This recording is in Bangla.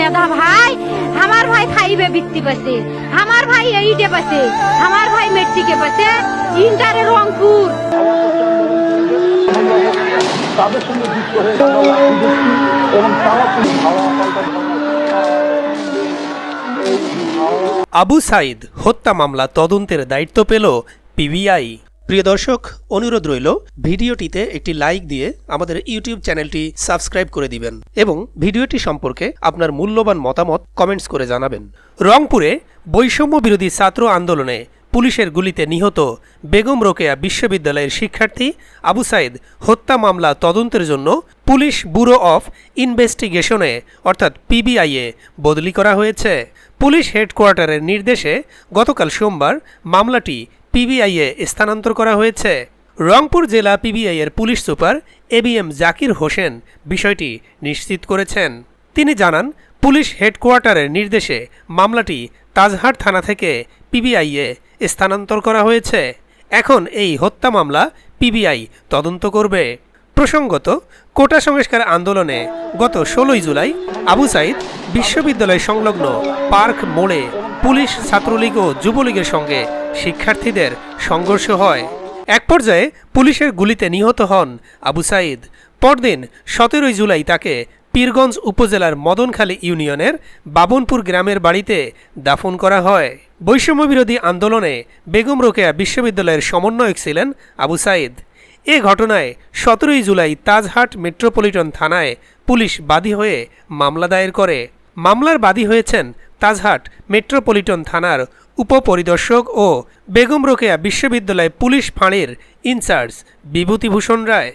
মেধা ভাই, আমার ভাই ফাইভে বৃত্তি পাচ্ছে, আমার ভাই এইটে পাচ্ছে, আমার ভাই মেট্রিকে পাচ্ছে, ইন্টারে রংপুর। তাদের সঙ্গে যুক্ত হয়ে এবং তারা আবু সাইদ হত্যা মামলা তদন্তের দায়িত্ব পেল পিবিআই। প্রিয় দর্শক, অনুরোধ রইল ভিডিওটিতে একটি লাইক দিয়ে আমাদের ইউটিউব চ্যানেলটি সাবস্ক্রাইব করে দিবেন এবং ভিডিওটি সম্পর্কে আপনার মূল্যবান মতামত কমেন্টস করে জানাবেন। রংপুরে বৈষম্য বিরোধী ছাত্র আন্দোলনে পুলিশের গুলিতে নিহত বেগম রোকেয়া বিশ্ববিদ্যালয়ের শিক্ষার্থী আবু সাইদ হত্যা মামলা তদন্তের জন্য পুলিশ ব্যুরো অফ ইনভেস্টিগেশনে অর্থাৎ পিবিআইয়ে বদলি করা হয়েছে। পুলিশ হেডকোয়ার্টারের নির্দেশে গতকাল সোমবার মামলাটি পিবিআইয়ে স্থানান্তর করা হয়েছে। রংপুর জেলা পিবিআইয়ের police super ABM Zakir Hossain বিষয়টি নিশ্চিত করেছেন। তিনি জানান, পুলিশ হেডকোয়ার্টারের নির্দেশে মামলাটি তাজহাট থানা থেকে পিবিআইয়ে স্থানান্তর করা হয়েছে। এখন এই হত্যা মামলা পিবিআই তদন্ত করবে। প্রসঙ্গত, কোটা সংস্কার আন্দোলনে গত 16 জুলাই আবু সাইদ বিশ্ববিদ্যালয় সংলগ্ন পার্ক মোড়ে পুলিশ, ছাত্রলীগ ও যুবলীগের সঙ্গে শিক্ষার্থীদের সংঘর্ষ হয়। এক পর্যায়ে পুলিশের গুলিতে নিহত হন আবু সাইদ। পরদিন 17 জুলাই তাকে পীরগঞ্জ উপজেলার মদনখালী ইউনিয়নের বাবনপুর গ্রামের বাড়িতে দাফন করা হয়। বৈষম্যবিরোধী আন্দোলনে বেগম রোকেয়া বিশ্ববিদ্যালয়ের সমন্বয়ক ছিলেন আবু সাইদ। এ ঘটনায় 17 জুলাই তাজহাট মেট্রোপলিটন থানায় পুলিশ বাদী হয়ে মামলা দায়ের করে। মামলার বাদী হয়েছেন তাজহাট মেট্রোপলিটন থানার উপপরিদর্শক ও বেগম রোকেয়া বিশ্ববিদ্যালয় পুলিশ ফাঁড়ির ইনচার্জ বিভূতিভূষণ রায়।